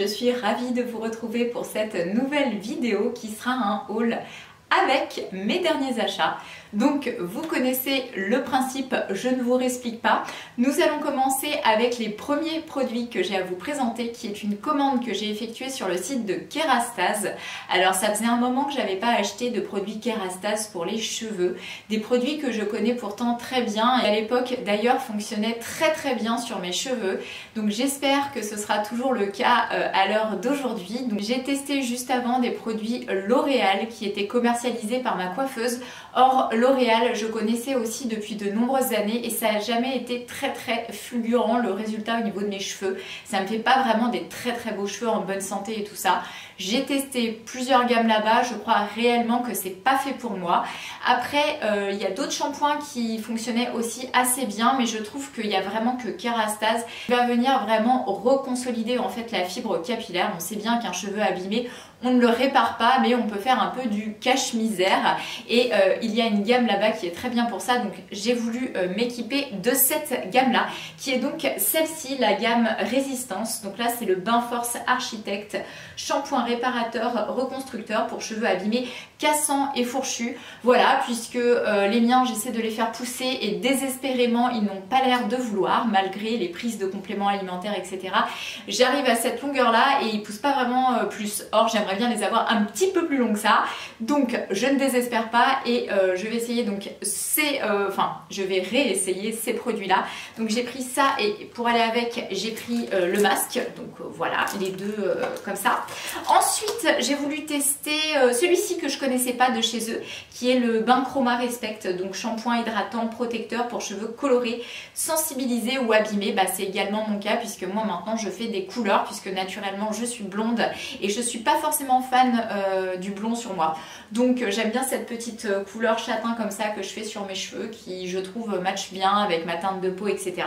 je suis ravie de vous retrouver pour cette nouvelle vidéo qui sera un haul avec mes derniers achats. Donc vous connaissez le principe, je ne vous réexplique pas. Nous allons commencer avec les premiers produits que j'ai à vous présenter, qui est une commande que j'ai effectuée sur le site de Kerastase. Alors ça faisait un moment que j'avais pas acheté de produits Kerastase pour les cheveux, des produits que je connais pourtant très bien et à l'époque d'ailleurs fonctionnaient très bien sur mes cheveux. Donc j'espère que ce sera toujours le cas à l'heure d'aujourd'hui. Donc j'ai testé juste avant des produits L'Oréal qui étaient commercialisés par ma coiffeuse. Or L'Oréal, je connaissais aussi depuis de nombreuses années et ça n'a jamais été très fulgurant le résultat au niveau de mes cheveux. Ça me fait pas vraiment des très beaux cheveux en bonne santé et tout ça. J'ai testé plusieurs gammes là-bas, je crois réellement que c'est pas fait pour moi. Après, il y a d'autres shampoings qui fonctionnaient aussi assez bien, mais je trouve qu'il y a vraiment que Kerastase qui va venir vraiment reconsolider en fait la fibre capillaire. On sait bien qu'un cheveu abîmé, on ne le répare pas, mais on peut faire un peu du cache-misère. Et il y a une gamme là-bas qui est très bien pour ça. Donc j'ai voulu m'équiper de cette gamme-là, qui est donc celle-ci, la gamme Résistance. Donc là, c'est le Bain Force Architect, shampoing réparateur reconstructeur pour cheveux abîmés, cassants et fourchus. Voilà, puisque les miens, j'essaie de les faire pousser et désespérément, ils n'ont pas l'air de vouloir, malgré les prises de compléments alimentaires, etc. J'arrive à cette longueur-là et ils poussent pas vraiment plus. Or, j'aimerais bien les avoir un petit peu plus longs que ça. Donc, je ne désespère pas et je vais essayer donc je vais réessayer ces produits-là. Donc, j'ai pris ça et pour aller avec, j'ai pris le masque. Donc, voilà, les deux comme ça. Ensuite, j'ai voulu tester celui-ci que je connaissais pas de chez eux, qui est le Bain Chroma Respect, donc shampoing hydratant protecteur pour cheveux colorés, sensibilisés ou abîmés. Bah, c'est également mon cas puisque moi maintenant je fais des couleurs puisque naturellement je suis blonde et je suis pas forcément fan du blond sur moi. Donc j'aime bien cette petite couleur châtain comme ça que je fais sur mes cheveux qui je trouve match bien avec ma teinte de peau, etc.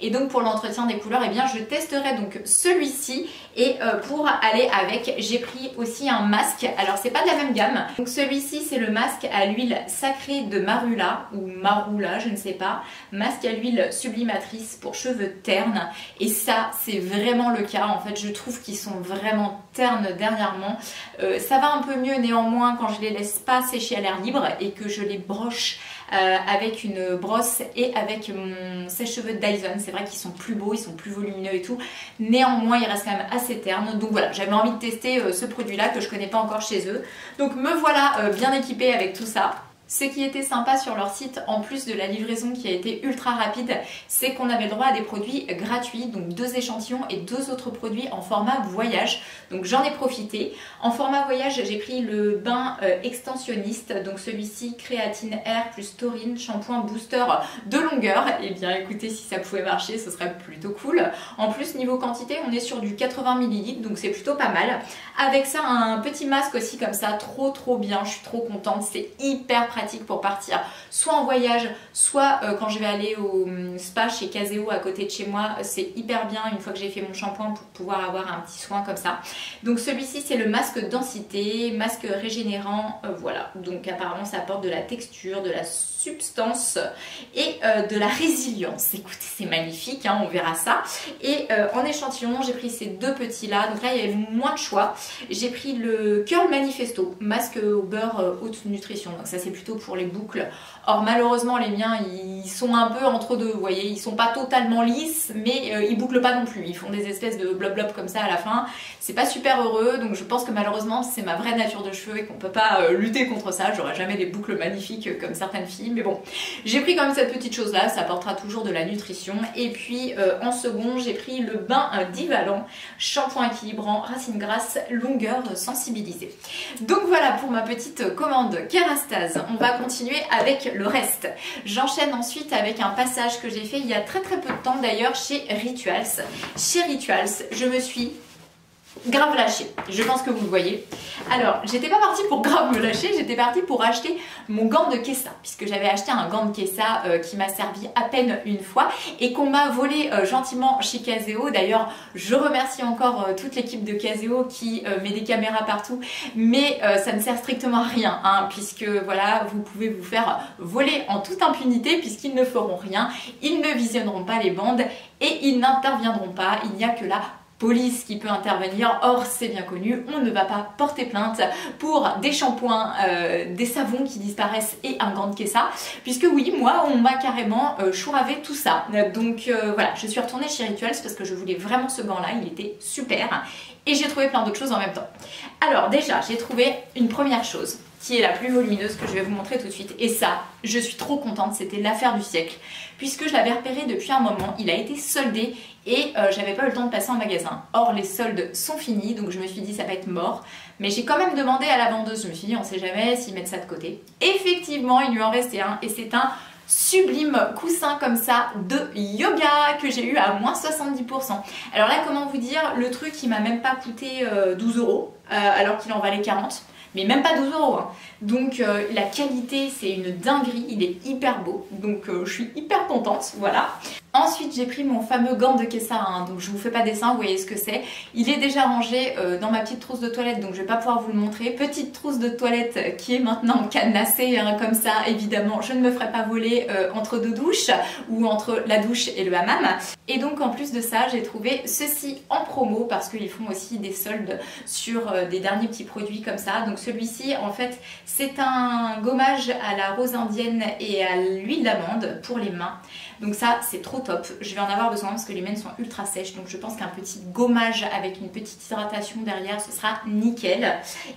Et donc pour l'entretien des couleurs, eh bien je testerai donc celui-ci et pour aller avec, j'ai pris aussi un masque. Alors c'est pas de la même gamme. Donc celui-ci c'est le masque à l'huile sacrée de Marula ou Marula, je ne sais pas. Masque à l'huile sublimatrice pour cheveux ternes. Et ça c'est vraiment le cas. En fait je trouve qu'ils sont vraiment ternes dernièrement. Ça va un peu mieux néanmoins quand je les laisse pas sécher à l'air libre et que je les broche avec une brosse et avec mon sèche-cheveux Dyson. C'est vrai qu'ils sont plus beaux, ils sont plus volumineux et tout. Néanmoins, ils restent quand même assez ternes. Donc voilà, j'avais envie de tester ce produit-là que je connais pas encore chez eux. Donc me voilà bien équipée avec tout ça. Ce qui était sympa sur leur site, en plus de la livraison qui a été ultra rapide, c'est qu'on avait le droit à des produits gratuits, donc 2 échantillons et 2 autres produits en format voyage. Donc j'en ai profité. En format voyage, j'ai pris le bain extensionniste, donc celui-ci créatine air plus taurine, shampoing booster de longueur. Et bien écoutez, si ça pouvait marcher, ce serait plutôt cool. En plus, niveau quantité, on est sur du 80 ml, donc c'est plutôt pas mal. Avec ça, un petit masque aussi comme ça, trop bien, je suis trop contente, c'est hyper pratique pour partir soit en voyage, soit quand je vais aller au spa chez Caseo à côté de chez moi. C'est hyper bien une fois que j'ai fait mon shampoing pour pouvoir avoir un petit soin comme ça. Donc celui-ci c'est le masque densité, masque régénérant, voilà. Donc apparemment ça apporte de la texture, de la substance et de la résilience. Écoutez, c'est magnifique, hein, on verra ça. Et en échantillon, j'ai pris ces 2 petits là. Donc là il y avait moins de choix. J'ai pris le Curl Manifesto, masque au beurre haute nutrition. Donc ça c'est plutôt pour les boucles. Or malheureusement les miens ils sont un peu entre deux, vous voyez, ils sont pas totalement lisses mais ils bouclent pas non plus, ils font des espèces de blob comme ça à la fin. C'est pas super heureux, donc je pense que malheureusement c'est ma vraie nature de cheveux et qu'on peut pas lutter contre ça. J'aurai jamais des boucles magnifiques comme certaines filles, mais bon, j'ai pris quand même cette petite chose là, ça apportera toujours de la nutrition. Et puis en second j'ai pris le bain Divalan, shampoing équilibrant, racines grasses, longueur sensibilisée. Donc voilà pour ma petite commande Kerastase. On va continuer avec le reste. J'enchaîne ensuite avec un passage que j'ai fait il y a très peu de temps d'ailleurs chez Rituals. Chez Rituals, je me suis grave lâchée, je pense que vous le voyez. Alors, j'étais pas partie pour grave me lâcher, j'étais partie pour acheter mon gant de Kessa, puisque j'avais acheté un gant de Kessa qui m'a servi à peine une fois et qu'on m'a volé gentiment chez Caseo. D'ailleurs, je remercie encore toute l'équipe de Caseo qui met des caméras partout, mais ça ne sert strictement à rien, hein, puisque voilà, vous pouvez vous faire voler en toute impunité puisqu'ils ne feront rien, ils ne visionneront pas les bandes et ils n'interviendront pas, il n'y a que la police qui peut intervenir. Or, c'est bien connu, on ne va pas porter plainte pour des shampoings, des savons qui disparaissent et un gant de Kessa, puisque oui, moi, on m'a carrément chouravé tout ça. Donc voilà, je suis retournée chez Rituals parce que je voulais vraiment ce gant-là, il était super. Et j'ai trouvé plein d'autres choses en même temps. Alors déjà, j'ai trouvé une première chose qui est la plus volumineuse que je vais vous montrer tout de suite. Et ça, je suis trop contente, c'était l'affaire du siècle. Puisque je l'avais repéré depuis un moment, il a été soldé et j'avais pas eu le temps de passer en magasin. Or, les soldes sont finis, donc je me suis dit ça va être mort. Mais j'ai quand même demandé à la vendeuse, je me suis dit on sait jamais s'ils mettent ça de côté. Effectivement, il lui en restait un et c'est un sublime coussin comme ça de yoga que j'ai eu à moins 70%. Alors là, comment vous dire, le truc il m'a même pas coûté 12 € alors qu'il en valait 40. Mais même pas 12 €. Hein. Donc la qualité, c'est une dinguerie, il est hyper beau. Donc je suis hyper contente, voilà. Ensuite, j'ai pris mon fameux gant de Kessa, hein, donc je vous fais pas dessin, vous voyez ce que c'est. Il est déjà rangé dans ma petite trousse de toilette, donc je vais pas pouvoir vous le montrer. Petite trousse de toilette qui est maintenant cadenassée, hein, comme ça, évidemment, je ne me ferai pas voler entre deux douches ou entre la douche et le hammam. Et donc en plus de ça, j'ai trouvé ceci en promo parce qu'ils font aussi des soldes sur des derniers petits produits comme ça. Donc celui-ci, en fait, c'est un gommage à la rose indienne et à l'huile d'amande pour les mains. Donc ça, c'est trop top. Je vais en avoir besoin parce que les miennes sont ultra sèches. Donc je pense qu'un petit gommage avec une petite hydratation derrière, ce sera nickel.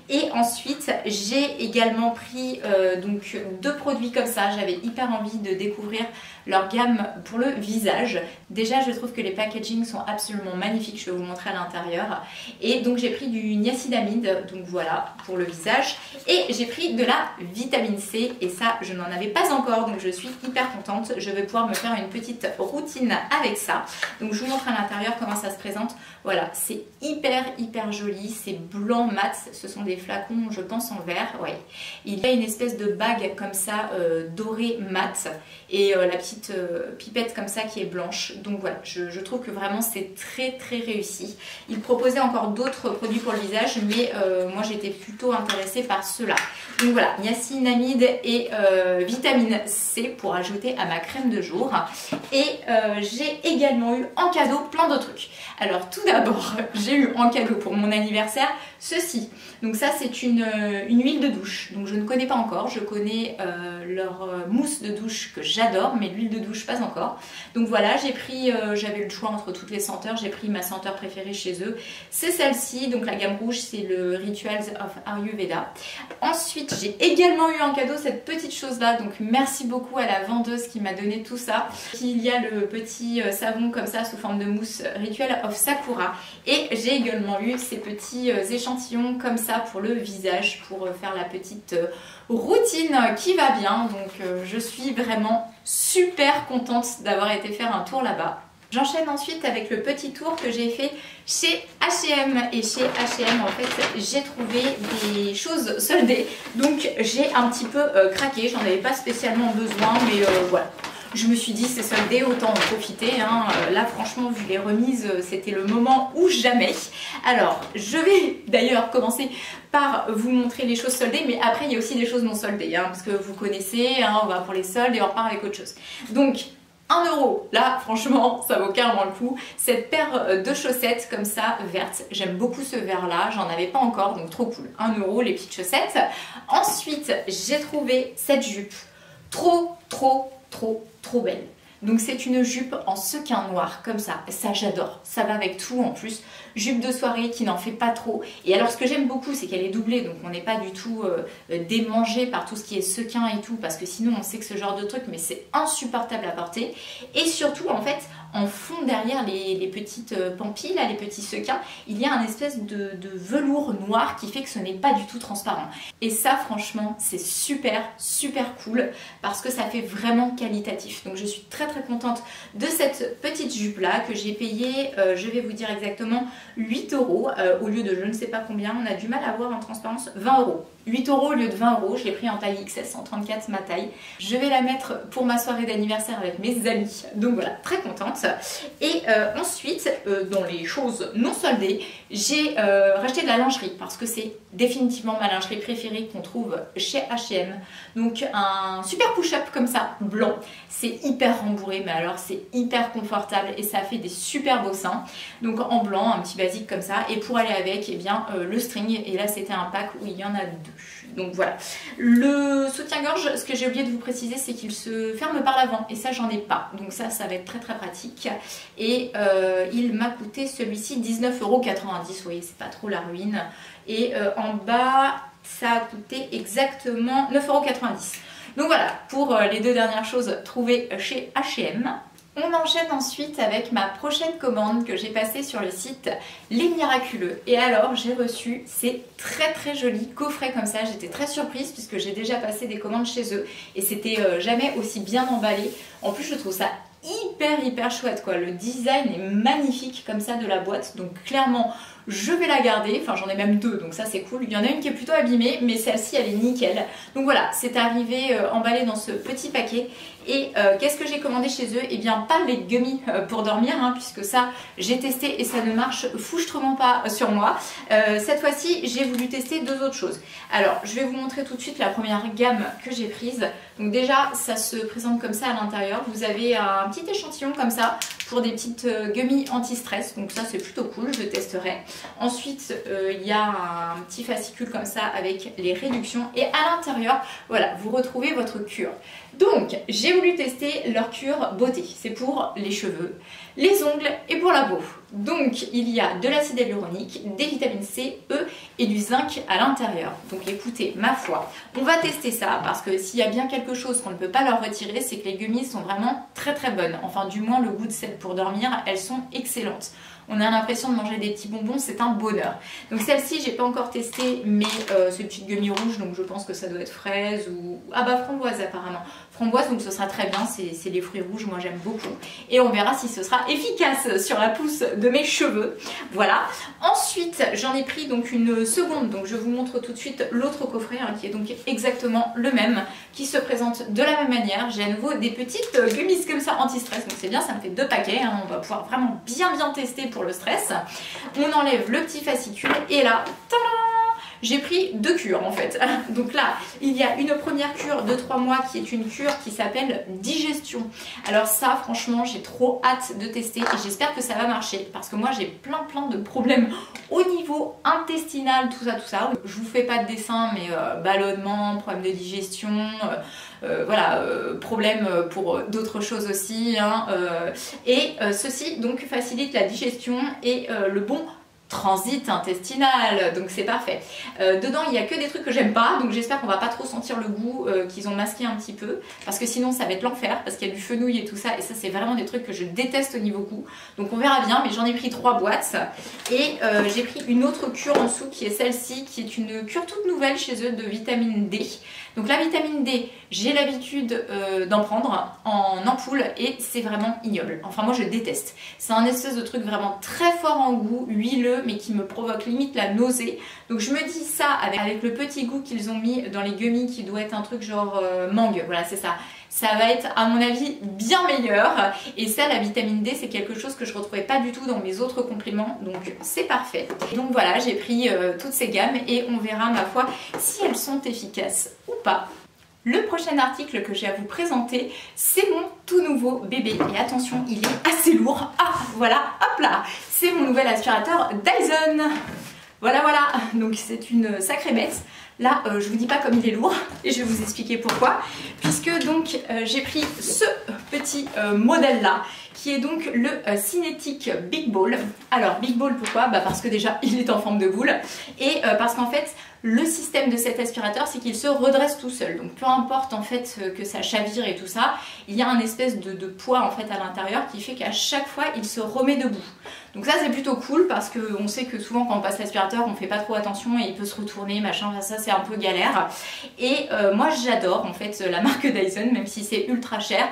Et ensuite, j'ai également pris donc 2 produits comme ça. J'avais hyper envie de découvrir leur gamme pour le visage. Déjà, je trouve que les packaging sont absolument magnifiques. Je vais vous montrer à l'intérieur. Et donc j'ai pris du niacinamide, donc voilà, pour le visage. Et j'ai pris de la vitamine C. Et ça, je n'en avais pas encore. Donc je suis hyper contente. Je vais pouvoir me faire une petite routine avec ça. Donc je vous montre à l'intérieur comment ça se présente. Voilà, c'est hyper joli. C'est blanc mat. Ce sont des flacons, je pense, en verre. Ouais. Il y a une espèce de bague comme ça, dorée mat. Et la petite pipette comme ça qui est blanche. Donc voilà, je trouve que vraiment c'est très réussi. Il proposait encore d'autres produits pour le visage, mais moi j'étais plutôt intéressée par ceux-là. Donc voilà, niacinamide et vitamine C pour ajouter à ma crème de jour. Et j'ai également eu en cadeau plein de trucs. Alors tout d'abord, j'ai eu en cadeau pour mon anniversaire ceci. Donc ça c'est une huile de douche. Donc je ne connais pas encore, je connais leur mousse de douche que j'adore, mais l'huile de douche pas encore. Donc voilà, j'ai pris, j'avais le choix entre toutes les senteurs, j'ai pris ma senteur préférée chez eux. C'est celle-ci, donc la gamme rouge, c'est le Rituals of Ayurveda. Ensuite, j'ai également eu en cadeau cette petite chose-là, donc merci beaucoup à la vendeuse qui m'a donné tout ça. Il y a le petit savon comme ça sous forme de mousse Ritual of Sakura. Et j'ai également eu ces petits échantillons comme ça pour le visage, pour faire la petite routine qui va bien. Donc je suis vraiment super contente d'avoir été faire un tour là-bas. J'enchaîne ensuite avec le petit tour que j'ai fait chez H&M. Et chez H&M, en fait, j'ai trouvé des choses soldées. Donc j'ai un petit peu craqué. J'en avais pas spécialement besoin, mais voilà. Je me suis dit c'est soldé, autant en profiter. Hein. Là franchement, vu les remises, c'était le moment ou jamais. Alors je vais d'ailleurs commencer par vous montrer les choses soldées, mais après il y a aussi des choses non soldées, hein, parce que vous connaissez, hein, on va pour les soldes et on repart avec autre chose. Donc 1 €, là franchement ça vaut carrément le coup. Cette paire de chaussettes comme ça vertes, j'aime beaucoup ce vert là, j'en avais pas encore donc trop cool. 1 € les petites chaussettes. Ensuite j'ai trouvé cette jupe trop belle. Donc c'est une jupe en sequin noir comme ça j'adore, ça va avec tout en plus. Jupe de soirée qui n'en fait pas trop. Et alors ce que j'aime beaucoup c'est qu'elle est doublée, donc on n'est pas du tout démangé par tout ce qui est sequin et tout, parce que sinon on sait que ce genre de truc, mais c'est insupportable à porter. Et surtout en fait, en fond derrière les petites pampilles, là, les petits sequins, il y a un espèce de velours noir qui fait que ce n'est pas du tout transparent. Et ça franchement c'est super cool parce que ça fait vraiment qualitatif. Donc je suis très contente de cette petite jupe là que j'ai payée, je vais vous dire exactement 8 € au lieu de je ne sais pas combien. On a du mal à voir en transparence, 20 €. 8 € au lieu de 20 €. Je l'ai pris en taille XS 134, ma taille. Je vais la mettre pour ma soirée d'anniversaire avec mes amis. Donc voilà, très contente. Et ensuite, dans les choses non soldées, j'ai racheté de la lingerie parce que c'est définitivement ma lingerie préférée qu'on trouve chez H&M. Donc un super push-up comme ça, blanc. C'est hyper rembourré, mais alors c'est hyper confortable et ça fait des super beaux seins. Donc en blanc, un petit basique comme ça. Et pour aller avec, eh bien, le string. Et là, c'était un pack où il y en a 2. Donc voilà. Le soutien-gorge, ce que j'ai oublié de vous préciser, c'est qu'il se ferme par l'avant. Et ça, j'en ai pas. Donc ça va être très pratique. Et il m'a coûté celui-ci 19,90 €. Vous voyez, c'est pas trop la ruine. Et en bas, ça a coûté exactement 9,90 €. Donc voilà, pour les 2 dernières choses trouvées chez H&M. On enchaîne ensuite avec ma prochaine commande que j'ai passée sur le site Les Miraculeux. Et alors, j'ai reçu ces très jolis coffrets comme ça. J'étais très surprise puisque j'ai déjà passé des commandes chez eux. Et c'était jamais aussi bien emballé. En plus, je trouve ça hyper chouette quoi. Le design est magnifique comme ça de la boîte. Donc clairement, je vais la garder. Enfin, j'en ai même 2, donc ça c'est cool. Il y en a une qui est plutôt abîmée, mais celle-ci elle est nickel. Donc voilà, c'est arrivé emballé dans ce petit paquet. Et qu'est-ce que j'ai commandé chez eux? Eh bien, pas les gummies pour dormir, hein, puisque ça j'ai testé et ça ne marche fouchtrement pas sur moi. Cette fois-ci, j'ai voulu tester 2 autres choses. Alors, je vais vous montrer tout de suite la première gamme que j'ai prise. Donc déjà, ça se présente comme ça à l'intérieur. Vous avez un petit échantillon comme ça pour des petites gummies anti-stress. Donc ça, c'est plutôt cool, je testerai. Ensuite, il y a un petit fascicule comme ça avec les réductions. Et à l'intérieur, voilà, vous retrouvez votre cure. Donc, j'ai voulu tester leur cure beauté. C'est pour les cheveux, les ongles et pour la peau. Donc, il y a de l'acide hyaluronique, des vitamines C, E et du zinc à l'intérieur. Donc, écoutez, ma foi, on va tester ça parce que s'il y a bien quelque chose qu'on ne peut pas leur retirer, c'est que les gummies sont vraiment très bonnes. Enfin, du moins, le goût de celles pour dormir, elles sont excellentes. On a l'impression de manger des petits bonbons, c'est un bonheur. Donc celle-ci, j'ai pas encore testé, mais c'est une petite gummy rouge, donc je pense que ça doit être fraise ou... Ah bah framboise apparemment. Framboise, donc ce sera très bien, c'est les fruits rouges, moi j'aime beaucoup. Et on verra si ce sera efficace sur la pousse de mes cheveux. Voilà. Ensuite, j'en ai pris donc une seconde, donc je vous montre tout de suite l'autre coffret, hein, qui est donc exactement le même, qui se présente de la même manière. J'ai à nouveau des petites gummies comme ça anti-stress, donc c'est bien, ça me fait 2 paquets, hein, on va pouvoir vraiment bien tester pour le stress. On enlève le petit fascicule et là, tadam, j'ai pris 2 cures en fait. Donc là, il y a une première cure de 3 mois qui est une cure qui s'appelle Digestion. Alors ça, franchement, j'ai trop hâte de tester et j'espère que ça va marcher parce que moi, j'ai plein de problèmes au niveau intestinal, tout ça. Je vous fais pas de dessin, mais ballonnement, problème de digestion, voilà, problème pour d'autres choses aussi. Hein, et ceci donc facilite la digestion et le bon transit intestinal, donc c'est parfait. Dedans il n'y a que des trucs que j'aime pas, donc j'espère qu'on va pas trop sentir le goût, qu'ils ont masqué un petit peu, parce que sinon ça va être l'enfer, parce qu'il y a du fenouil et tout ça, et ça c'est vraiment des trucs que je déteste au niveau goût. Donc on verra bien, mais j'en ai pris 3 boîtes, et j'ai pris une autre cure en dessous qui est celle-ci, qui est une cure toute nouvelle chez eux de vitamine D. Donc la vitamine D, j'ai l'habitude d'en prendre en ampoule et c'est vraiment ignoble. Enfin moi je déteste. C'est un espèce de truc vraiment très fort en goût, huileux, mais qui me provoque limite la nausée. Donc je me dis ça avec le petit goût qu'ils ont mis dans les gummies qui doit être un truc genre mangue. Voilà, c'est ça. Ça va être à mon avis bien meilleur. Et ça, la vitamine D, c'est quelque chose que je ne retrouvais pas du tout dans mes autres compléments. Donc c'est parfait. Donc voilà, j'ai pris toutes ces gammes et on verra ma foi si elles sont efficaces ou pas. Le prochain article que j'ai à vous présenter, c'est mon tout nouveau bébé. Et attention, il est assez lourd. Ah, voilà, hop là. C'est mon nouvel aspirateur Dyson. Voilà, donc c'est une sacrée bête. Là, je vous dis pas comme il est lourd et je vais vous expliquer pourquoi. Puisque donc j'ai pris ce petit modèle là qui est donc le Cinétique Big Ball. Alors Big Ball pourquoi? Bah parce que déjà il est en forme de boule et parce qu'en fait le système de cet aspirateur c'est qu'il se redresse tout seul. Donc peu importe en fait que ça chavire et tout ça, il y a un espèce de poids en fait à l'intérieur qui fait qu'à chaque fois il se remet debout. Donc ça c'est plutôt cool parce qu'on sait que souvent quand on passe l'aspirateur on fait pas trop attention et il peut se retourner machin, ça c'est un peu galère. Et moi j'adore en fait la marque Dyson même si c'est ultra cher.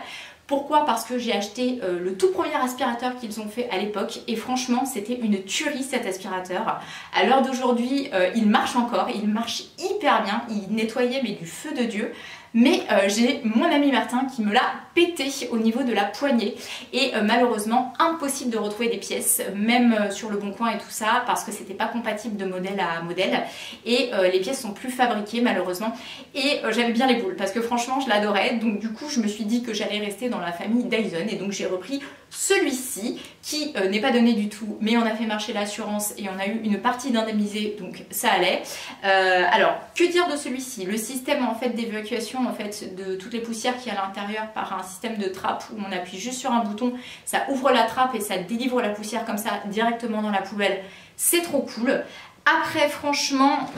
Pourquoi? Parce que j'ai acheté le tout premier aspirateur qu'ils ont fait à l'époque et franchement c'était une tuerie cet aspirateur. À l'heure d'aujourd'hui il marche encore, il marche hyper bien, il nettoyait mais du feu de Dieu. Mais j'ai mon ami Martin qui me l'a pété au niveau de la poignée et malheureusement impossible de retrouver des pièces, même sur le bon coin et tout ça, parce que c'était pas compatible de modèle à modèle et les pièces sont plus fabriquées malheureusement. Et j'avais bien les boules parce que franchement je l'adorais, donc du coup je me suis dit que j'allais rester dans la famille Dyson et donc j'ai repris celui-ci qui n'est pas donné du tout, mais on a fait marcher l'assurance et on a eu une partie d'indemnisé, donc ça allait. Alors que dire de celui-ci? Le système en fait d'évacuation en fait de toutes les poussières qu'il y a à l'intérieur par un système de trappe où on appuie juste sur un bouton, ça ouvre la trappe et ça délivre la poussière comme ça directement dans la poubelle. C'est trop cool. Après franchement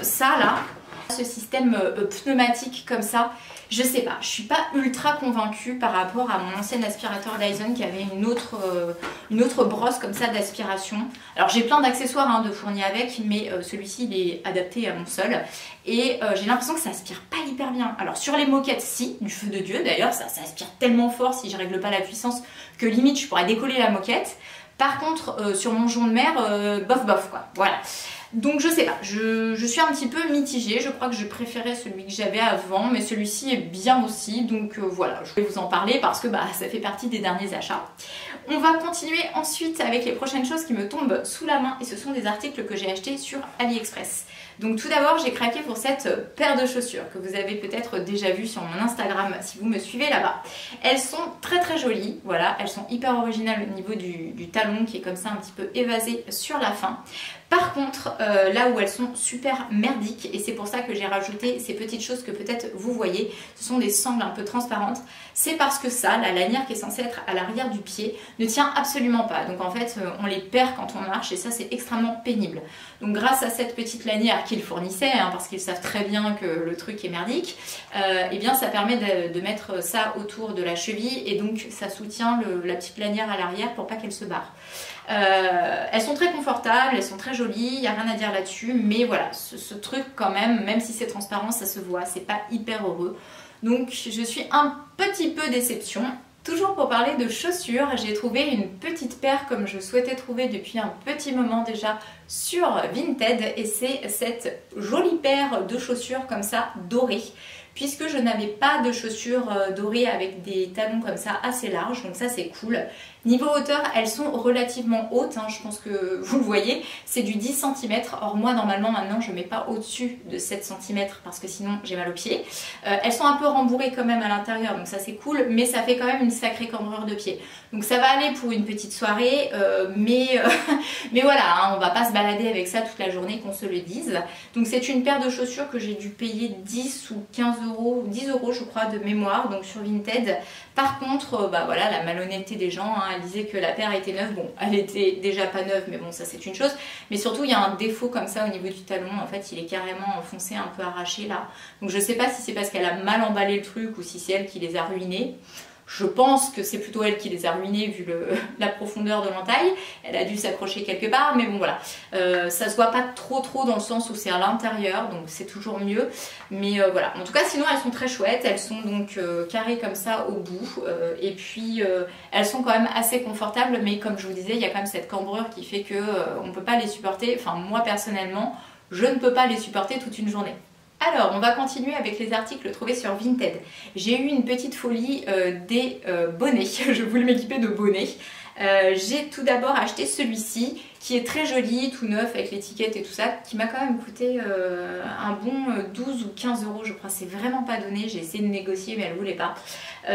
ça là, ce système pneumatique comme ça, je sais pas, je suis pas ultra convaincue par rapport à mon ancien aspirateur Dyson qui avait une autre brosse comme ça d'aspiration. Alors j'ai plein d'accessoires hein, de fournis avec, mais celui-ci il est adapté à mon sol et j'ai l'impression que ça aspire pas hyper bien. Alors sur les moquettes si, du feu de Dieu d'ailleurs, ça aspire tellement fort si je règle pas la puissance que limite je pourrais décoller la moquette. Par contre sur mon jonc de mer, bof bof quoi, voilà. Donc je sais pas, je suis un petit peu mitigée, je crois que je préférais celui que j'avais avant, mais celui-ci est bien aussi, donc voilà, je vais vous en parler parce que bah, ça fait partie des derniers achats. On va continuer ensuite avec les prochaines choses qui me tombent sous la main et ce sont des articles que j'ai achetés sur AliExpress. Donc tout d'abord j'ai craqué pour cette paire de chaussures que vous avez peut-être déjà vu sur mon Instagram si vous me suivez là-bas. Elles sont très très jolies, voilà, elles sont hyper originales au niveau du talon qui est comme ça un petit peu évasé sur la fin. Par contre, là où elles sont super merdiques, et c'est pour ça que j'ai rajouté ces petites choses que peut-être vous voyez, ce sont des sangles un peu transparentes, c'est parce que ça, la lanière qui est censée être à l'arrière du pied, ne tient absolument pas. Donc en fait, on les perd quand on marche et ça c'est extrêmement pénible. Donc grâce à cette petite lanière qu'ils fournissaient, hein, parce qu'ils savent très bien que le truc est merdique, et bien ça permet de mettre ça autour de la cheville et donc ça soutient la petite lanière à l'arrière pour pas qu'elle se barre. Elles sont très confortables, elles sont très jolies, il n'y a rien à dire là-dessus, mais voilà, ce truc quand même si c'est transparent, ça se voit, c'est pas hyper heureux. Donc je suis un petit peu déception. Toujours pour parler de chaussures, j'ai trouvé une petite paire comme je souhaitais trouver depuis un petit moment déjà sur Vinted et c'est cette jolie paire de chaussures comme ça dorées. Puisque je n'avais pas de chaussures dorées avec des talons comme ça assez larges, donc ça c'est cool. Niveau hauteur, elles sont relativement hautes, hein, je pense que vous le voyez, c'est du 10 cm. Or moi normalement maintenant je ne mets pas au-dessus de 7 cm parce que sinon j'ai mal aux pieds. Elles sont un peu rembourrées quand même à l'intérieur, donc ça c'est cool, mais ça fait quand même une sacrée cambrure de pied. Donc ça va aller pour une petite soirée, mais voilà, hein, on va pas se balader avec ça toute la journée qu'on se le dise. Donc c'est une paire de chaussures que j'ai dû payer 10 ou 15 euros, 10 euros je crois de mémoire, donc sur Vinted. Par contre, bah voilà, la malhonnêteté des gens, hein, elle disait que la paire était neuve. Bon, elle était déjà pas neuve, mais bon, ça c'est une chose. Mais surtout, il y a un défaut comme ça au niveau du talon. En fait, il est carrément enfoncé, un peu arraché là. Donc je sais pas si c'est parce qu'elle a mal emballé le truc ou si c'est elle qui les a ruinés. Je pense que c'est plutôt elle qui les a ruinés vu la profondeur de l'entaille. Elle a dû s'accrocher quelque part, mais bon voilà. Ça se voit pas trop dans le sens où c'est à l'intérieur, donc c'est toujours mieux. Mais voilà, en tout cas sinon elles sont très chouettes. Elles sont donc carrées comme ça au bout. Et puis elles sont quand même assez confortables, mais comme je vous disais, il y a quand même cette cambrure qui fait que on peut pas les supporter. Enfin moi personnellement, je ne peux pas les supporter toute une journée. Alors, on va continuer avec les articles trouvés sur Vinted. J'ai eu une petite folie des bonnets. Je voulais m'équiper de bonnets. J'ai tout d'abord acheté celui-ci qui est très joli, tout neuf avec l'étiquette et tout ça, qui m'a quand même coûté un bon 12 ou 15 euros je crois, c'est vraiment pas donné, j'ai essayé de négocier mais elle voulait pas.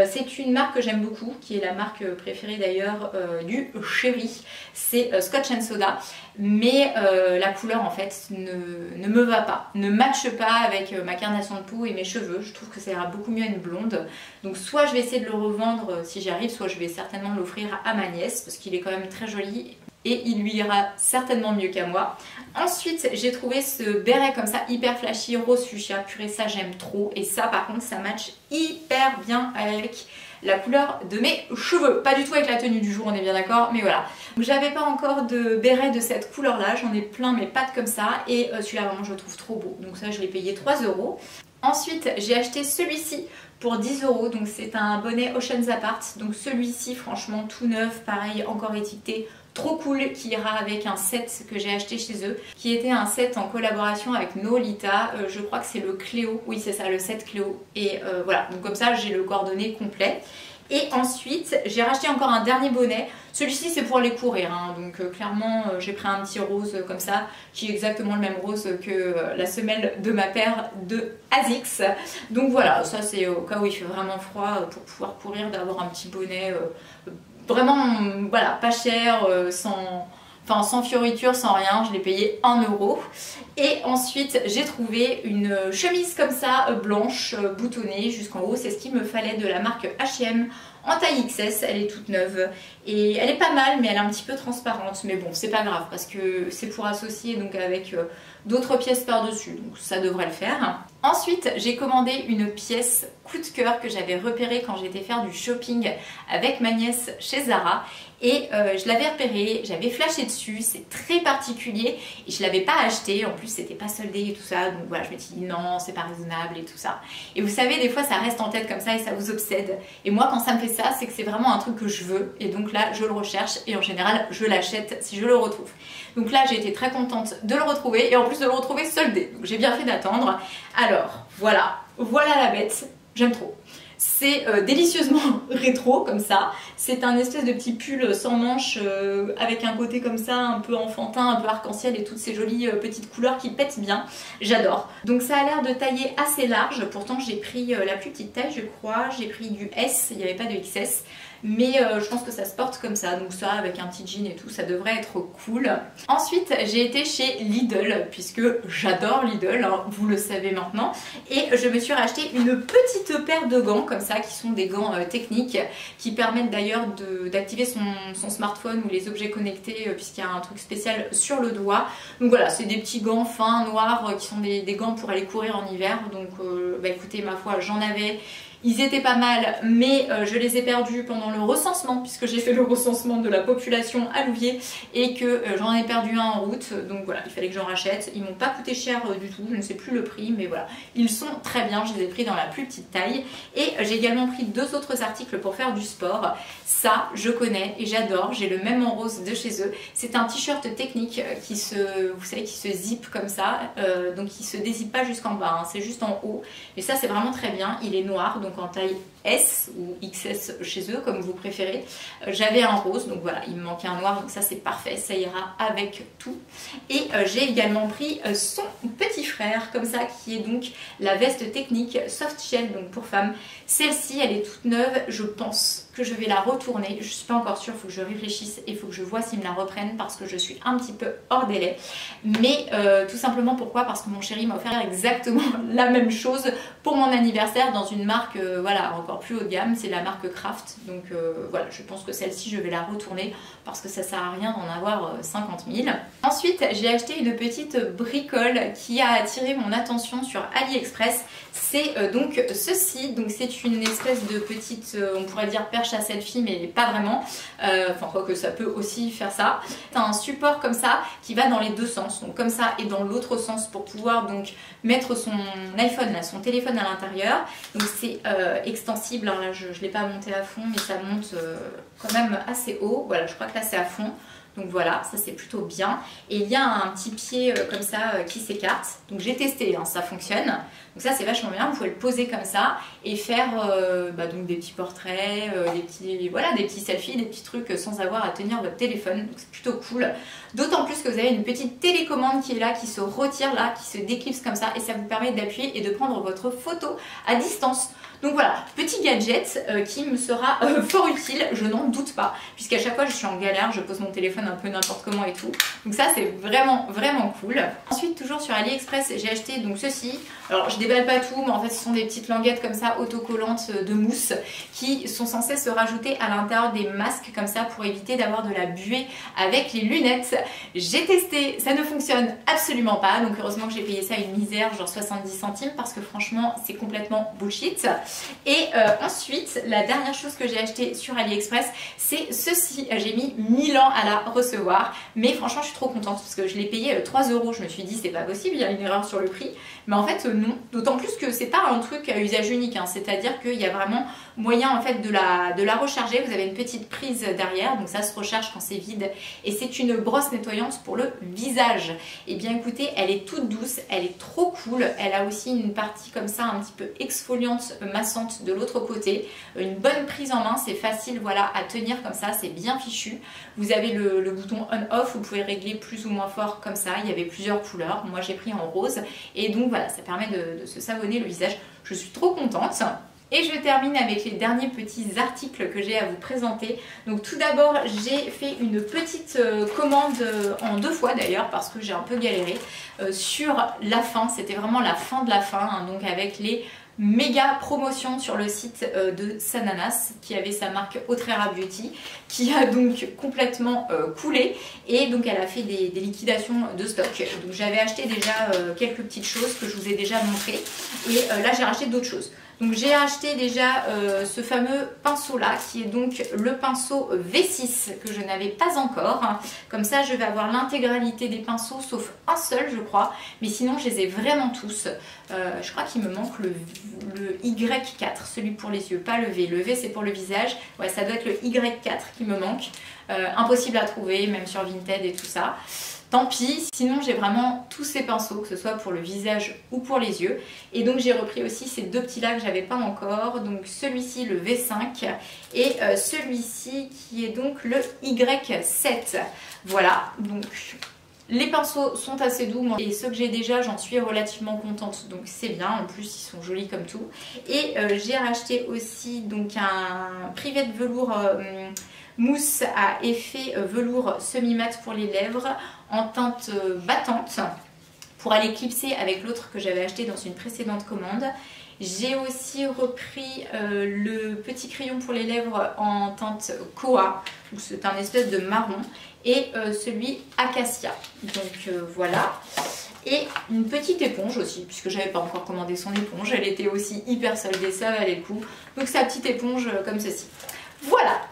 C'est une marque que j'aime beaucoup, qui est la marque préférée d'ailleurs du chéri, c'est Scotch and Soda, mais la couleur en fait ne me va pas, ne matche pas avec ma carnation de peau et mes cheveux, je trouve que ça ira beaucoup mieux à une blonde, donc soit je vais essayer de le revendre si j'y arrive, soit je vais certainement l'offrir à ma nièce, parce qu'il est quand même très joli, et il lui ira certainement mieux qu'à moi. Ensuite, j'ai trouvé ce béret comme ça, hyper flashy, rose fuchsia. Purée, ça j'aime trop. Et ça, par contre, ça match hyper bien avec la couleur de mes cheveux. Pas du tout avec la tenue du jour, on est bien d'accord, mais voilà. J'avais pas encore de béret de cette couleur-là. J'en ai plein mes pattes comme ça. Et celui-là, vraiment, je le trouve trop beau. Donc ça, je l'ai payé 3 euros. Ensuite, j'ai acheté celui-ci pour 10 €, donc c'est un bonnet Oceans Apart. Donc celui-ci, franchement, tout neuf, pareil, encore étiqueté, trop cool, qui ira avec un set que j'ai acheté chez eux, qui était un set en collaboration avec Nolita. Je crois que c'est le Cléo, oui c'est ça, le set Cléo. Et voilà, donc comme ça j'ai le coordonné complet. Et ensuite, j'ai racheté encore un dernier bonnet. Celui-ci, c'est pour aller courir, hein. Donc clairement, j'ai pris un petit rose comme ça, qui est exactement le même rose que la semelle de ma paire de Asics. Donc voilà, ça c'est au cas où il fait vraiment froid, pour pouvoir courir, d'avoir un petit bonnet vraiment, voilà, pas cher, sans fioriture, sans rien. Je l'ai payé 1 €. Et ensuite j'ai trouvé une chemise comme ça, blanche, boutonnée jusqu'en haut. C'est ce qu'il me fallait, de la marque H&M en taille XS. Elle est toute neuve et elle est pas mal, mais elle est un petit peu transparente. Mais bon, c'est pas grave parce que c'est pour associer donc avec d'autres pièces par-dessus. Donc ça devrait le faire. Ensuite, j'ai commandé une pièce coup de cœur que j'avais repérée quand j'étais faire du shopping avec ma nièce chez Zara. Et je l'avais repérée, j'avais flashé dessus, c'est très particulier et je l'avais pas acheté. En plus c'était pas soldé et tout ça, donc voilà, je me suis dit non, c'est pas raisonnable et tout ça. Et vous savez, des fois ça reste en tête comme ça et ça vous obsède. Et moi quand ça me fait ça, c'est que c'est vraiment un truc que je veux, et donc là je le recherche et en général je l'achète si je le retrouve. Donc là j'ai été très contente de le retrouver, et en plus de le retrouver soldé, donc j'ai bien fait d'attendre. Alors voilà la bête, j'aime trop. C'est délicieusement rétro comme ça. C'est un espèce de petit pull sans manches avec un côté comme ça un peu enfantin, un peu arc-en-ciel et toutes ces jolies petites couleurs qui pètent bien. J'adore. Donc ça a l'air de tailler assez large. Pourtant j'ai pris la plus petite taille, je crois. J'ai pris du S, il n'y avait pas de XS. Mais je pense que ça se porte comme ça, donc ça avec un petit jean et tout, ça devrait être cool. Ensuite j'ai été chez Lidl, puisque j'adore Lidl, hein, vous le savez maintenant. Et je me suis racheté une petite paire de gants comme ça, qui sont des gants techniques, qui permettent d'ailleurs d'activer son smartphone ou les objets connectés, puisqu'il y a un truc spécial sur le doigt. Donc voilà, c'est des petits gants fins, noirs, qui sont des gants pour aller courir en hiver. Donc bah écoutez, ma foi, j'en avais. Ils étaient pas mal, mais je les ai perdus pendant le recensement, puisque j'ai fait le recensement de la population à Louviers et que j'en ai perdu un en route. Donc voilà, il fallait que j'en rachète. Ils m'ont pas coûté cher du tout, je ne sais plus le prix, mais voilà. Ils sont très bien, je les ai pris dans la plus petite taille. Et j'ai également pris 2 autres articles pour faire du sport. Ça, je connais et j'adore. J'ai le même en rose de chez eux. C'est un t-shirt technique qui vous savez, qui se zippe comme ça. Donc il se dézippe pas jusqu'en bas, hein, c'est juste en haut. Et ça, c'est vraiment très bien. Il est noir, donc en taille S ou XS chez eux, comme vous préférez. J'avais un rose, donc voilà, il me manquait un noir, donc ça c'est parfait, ça ira avec tout. Et j'ai également pris son petit frère, comme ça, qui est donc la veste technique soft shell, donc pour femmes. Celle-ci, elle est toute neuve, je pense que je vais la retourner. Je suis pas encore sûre, il faut que je réfléchisse et il faut que je vois s'ils me la reprennent, parce que je suis un petit peu hors délai. Mais tout simplement, pourquoi? Parce que mon chéri m'a offert exactement la même chose pour mon anniversaire dans une marque voilà, encore plus haut de gamme, c'est la marque Craft. Donc voilà, je pense que celle-ci je vais la retourner parce que ça sert à rien d'en avoir 50 000. Ensuite j'ai acheté une petite bricole qui a attiré mon attention sur AliExpress. C'est donc ceci, donc c'est une espèce de petite, on pourrait dire perche à selfie, mais pas vraiment, enfin quoi que ça peut aussi faire ça. C'est un support comme ça qui va dans les deux sens, donc comme ça et dans l'autre sens, pour pouvoir donc mettre son iPhone, là, son téléphone à l'intérieur. Donc c'est extensible, alors là je ne l'ai pas monté à fond, mais ça monte quand même assez haut. Voilà, je crois que là c'est à fond. Donc voilà, ça c'est plutôt bien. Et il y a un petit pied comme ça qui s'écarte. Donc j'ai testé, hein, ça fonctionne. Donc ça c'est vachement bien, vous pouvez le poser comme ça et faire donc des petits portraits, des petits selfies, des petits trucs sans avoir à tenir votre téléphone. Donc c'est plutôt cool. D'autant plus que vous avez une petite télécommande qui est là, qui se retire là, qui se déclipse comme ça, et ça vous permet d'appuyer et de prendre votre photo à distance. Donc voilà, petit gadget qui me sera fort utile, je n'en doute pas, puisqu'à chaque fois je suis en galère, je pose mon téléphone un peu n'importe comment et tout. Donc ça c'est vraiment cool. Ensuite, toujours sur AliExpress, j'ai acheté donc ceci. Alors je déballe pas tout, mais en fait ce sont des petites languettes comme ça autocollantes de mousse qui sont censées se rajouter à l'intérieur des masques comme ça pour éviter d'avoir de la buée avec les lunettes. J'ai testé, ça ne fonctionne absolument pas, donc heureusement que j'ai payé ça une misère, genre 70 centimes, parce que franchement c'est complètement bullshit. Et ensuite, la dernière chose que j'ai acheté sur AliExpress, c'est ceci. J'ai mis 1000 ans à la recevoir, mais franchement je suis trop contente parce que je l'ai payé 3 €. Je me suis dit c'est pas possible, il y a une erreur sur le prix, mais en fait non. d'autant plus que c'est pas un truc à usage unique, hein. C'est-à-dire qu'il y a vraiment moyen en fait de la recharger. Vous avez une petite prise derrière, donc ça se recharge quand c'est vide, et c'est une brosse nettoyante pour le visage. Et bien écoutez, elle est toute douce, elle est trop cool, elle a aussi une partie comme ça un petit peu exfoliante, massante de l'autre côté, une bonne prise en main, c'est facile voilà à tenir comme ça, c'est bien fichu. Vous avez le bouton on-off, vous pouvez régler plus ou moins fort comme ça, il y avait plusieurs couleurs, moi j'ai pris en rose, et donc voilà, ça permet de se savonner le visage. Je suis trop contente. Et je termine avec les derniers petits articles que j'ai à vous présenter. Donc tout d'abord, j'ai fait une petite commande en 2 fois d'ailleurs, parce que j'ai un peu galéré sur la fin. C'était vraiment la fin de la fin, hein, donc avec les méga promotion sur le site de Sananas, qui avait sa marque Autrera Beauty, qui a donc complètement coulé, et donc elle a fait des liquidations de stock. Donc j'avais acheté déjà quelques petites choses que je vous ai déjà montrées, et là j'ai racheté d'autres choses. Donc j'ai acheté déjà ce fameux pinceau là, qui est donc le pinceau V6 que je n'avais pas encore. Comme ça je vais avoir l'intégralité des pinceaux sauf un seul je crois, mais sinon je les ai vraiment tous. Je crois qu'il me manque le Y4, celui pour les yeux, pas le V. Le V c'est pour le visage, ouais ça doit être le Y4 qui me manque. Impossible à trouver, même sur Vinted et tout ça. Tant pis, sinon j'ai vraiment tous ces pinceaux, que ce soit pour le visage ou pour les yeux. Et donc j'ai repris aussi ces 2 petits là que j'avais pas encore. Donc celui-ci le V5 et celui-ci qui est donc le Y7. Voilà, donc les pinceaux sont assez doux et ceux que j'ai déjà j'en suis relativement contente, donc c'est bien, en plus ils sont jolis comme tout. Et j'ai racheté aussi donc un privé de velours mousse à effet velours semi-mat pour les lèvres en teinte battante pour aller clipser avec l'autre que j'avais acheté dans une précédente commande. J'ai aussi repris le petit crayon pour les lèvres en teinte Koa, c'est un espèce de marron, et celui Acacia. Donc voilà. Et une petite éponge aussi, puisque j'avais pas encore commandé son éponge, elle était aussi hyper soldée, ça valait le coup. Donc sa petite éponge comme ceci. Voilà,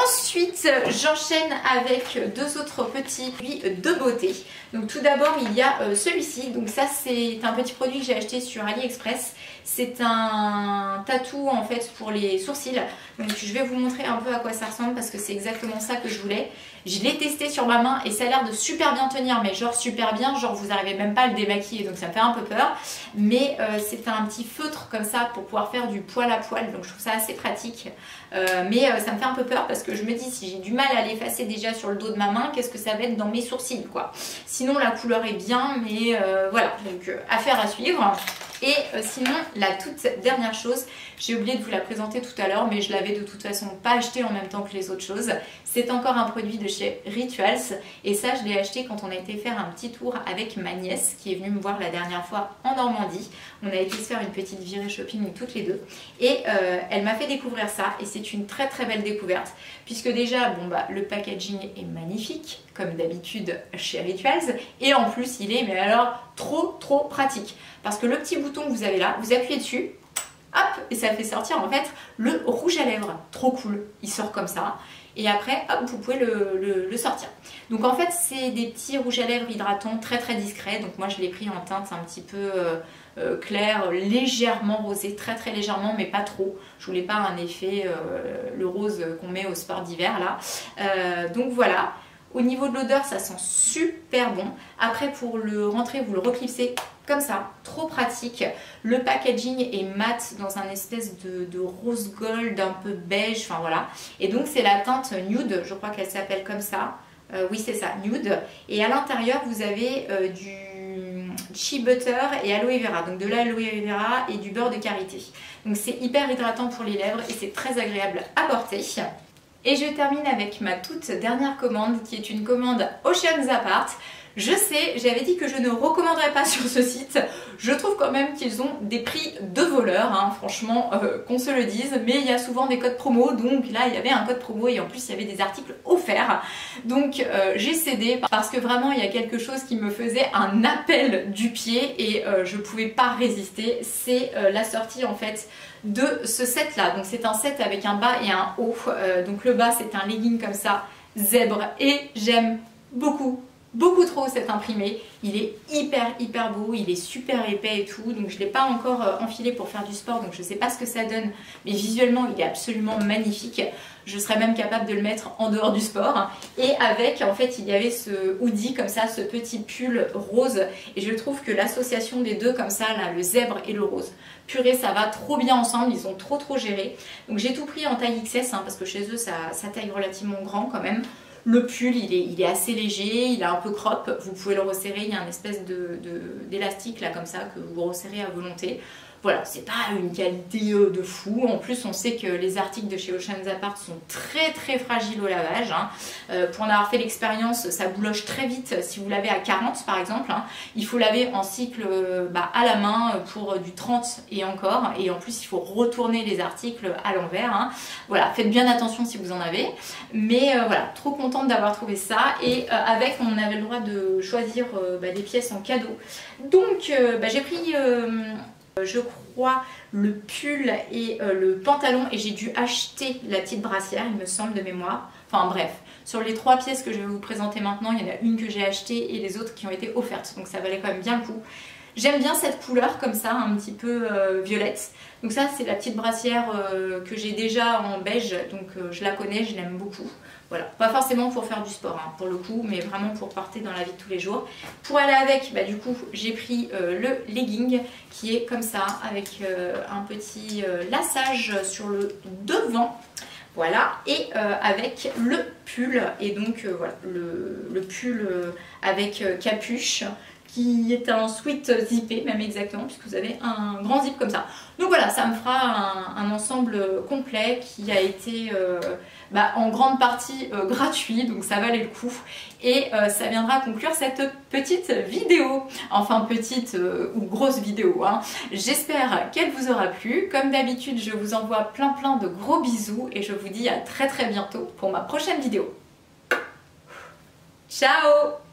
ensuite j'enchaîne avec 2 autres petits produits de beauté. Donc tout d'abord il y a celui-ci, donc ça c'est un petit produit que j'ai acheté sur AliExpress. C'est un tatou en fait pour les sourcils. Donc je vais vous montrer un peu à quoi ça ressemble parce que c'est exactement ça que je voulais. Je l'ai testé sur ma main et ça a l'air de super bien tenir, mais genre super bien, genre vous n'arrivez même pas à le démaquiller, donc ça me fait un peu peur. Mais c'est un petit feutre comme ça pour pouvoir faire du poil à poil, donc je trouve ça assez pratique. Mais ça me fait un peu peur parce que je me dis si j'ai du mal à l'effacer déjà sur le dos de ma main, qu'est-ce que ça va être dans mes sourcils quoi. Sinon la couleur est bien, mais voilà, donc affaire à suivre. Et sinon la toute dernière chose, j'ai oublié de vous la présenter tout à l'heure, mais je l'avais de toute façon pas acheté en même temps que les autres choses. C'est encore un produit de chez Rituals, et ça je l'ai acheté quand on a été faire un petit tour avec ma nièce qui est venue me voir la dernière fois en Normandie. On a été se faire une petite virée shopping toutes les deux, et elle m'a fait découvrir ça, et c'est une très très belle découverte, puisque déjà bon bah le packaging est magnifique comme d'habitude chez Rituals, et en plus il est mais alors trop pratique, parce que le petit bouton que vous avez là, vous appuyez dessus, hop, et ça fait sortir en fait le rouge à lèvres, trop cool, il sort comme ça, et après hop vous pouvez le sortir. Donc en fait c'est des petits rouges à lèvres hydratants très discrets, donc moi je l'ai pris en teinte un petit peu clair, légèrement rosé, très légèrement mais pas trop, je voulais pas un effet le rose qu'on met au sport d'hiver là, donc voilà. Au niveau de l'odeur, ça sent super bon. Après, pour le rentrer, vous le reclipsez comme ça, trop pratique. Le packaging est mat dans un espèce de rose gold, un peu beige, enfin voilà. Et donc, c'est la teinte nude, je crois qu'elle s'appelle comme ça. Oui, c'est ça, nude. Et à l'intérieur, vous avez du shea butter et aloe vera. Donc, de l'aloe vera et du beurre de karité. Donc, c'est hyper hydratant pour les lèvres et c'est très agréable à porter. Et je termine avec ma toute dernière commande qui est une commande Oceans Apart. Je sais, j'avais dit que je ne recommanderais pas sur ce site. Je trouve quand même qu'ils ont des prix de voleurs, hein, franchement, qu'on se le dise. Mais il y a souvent des codes promo, donc là il y avait un code promo et en plus il y avait des articles offerts. Donc j'ai cédé parce que vraiment il y a quelque chose qui me faisait un appel du pied et je pouvais pas résister. C'est la sortie en fait de ce set là. Donc c'est un set avec un bas et un haut. Donc le bas c'est un legging comme ça, zèbre, et j'aime beaucoup beaucoup trop cet imprimé. Il est hyper beau, il est super épais et tout, donc je ne l'ai pas encore enfilé pour faire du sport, donc je ne sais pas ce que ça donne, mais visuellement il est absolument magnifique. Je serais même capable de le mettre en dehors du sport. Et avec, en fait, il y avait ce hoodie comme ça, ce petit pull rose, et je trouve que l'association des deux comme ça, là, le zèbre et le rose, purée, ça va trop bien ensemble, ils ont trop géré. Donc j'ai tout pris en taille XS, hein, parce que chez eux ça taille relativement grand quand même. Le pull, il est assez léger, il est un peu crop, vous pouvez le resserrer, il y a une espèce d'élastique là comme ça que vous resserrez à volonté. Voilà, c'est pas une qualité de fou. En plus, on sait que les articles de chez Oceans Apart sont très fragiles au lavage. Hein. Pour en avoir fait l'expérience, ça bouloche très vite si vous lavez à 40 par exemple. Hein. Il faut laver en cycle à la main pour du 30 et encore. Et en plus, il faut retourner les articles à l'envers. Hein. Voilà, faites bien attention si vous en avez. Mais voilà, trop contente d'avoir trouvé ça. Et avec, on avait le droit de choisir des pièces en cadeau. Donc, j'ai pris... je crois le pull et le pantalon, et j'ai dû acheter la petite brassière, il me semble, de mémoire. Enfin bref, sur les 3 pièces que je vais vous présenter maintenant, il y en a une que j'ai achetée et les autres qui ont été offertes, donc ça valait quand même bien le coup. J'aime bien cette couleur comme ça, un petit peu violette. Donc ça, c'est la petite brassière que j'ai déjà en beige, donc je la connais, je l'aime beaucoup. Voilà, pas forcément pour faire du sport hein, pour le coup, mais vraiment pour porter dans la vie de tous les jours. Pour aller avec, du coup, j'ai pris le legging qui est comme ça, avec un petit laçage sur le devant. Voilà, et avec le pull, et donc voilà, le pull avec capuche, qui est un sweat zippé, même exactement, puisque vous avez un grand zip comme ça. Donc voilà, ça me fera un ensemble complet qui a été en grande partie gratuit, donc ça valait le coup. Et ça viendra conclure cette petite vidéo, enfin petite ou grosse vidéo. Hein. J'espère qu'elle vous aura plu. Comme d'habitude, je vous envoie plein de gros bisous et je vous dis à très bientôt pour ma prochaine vidéo. Ciao!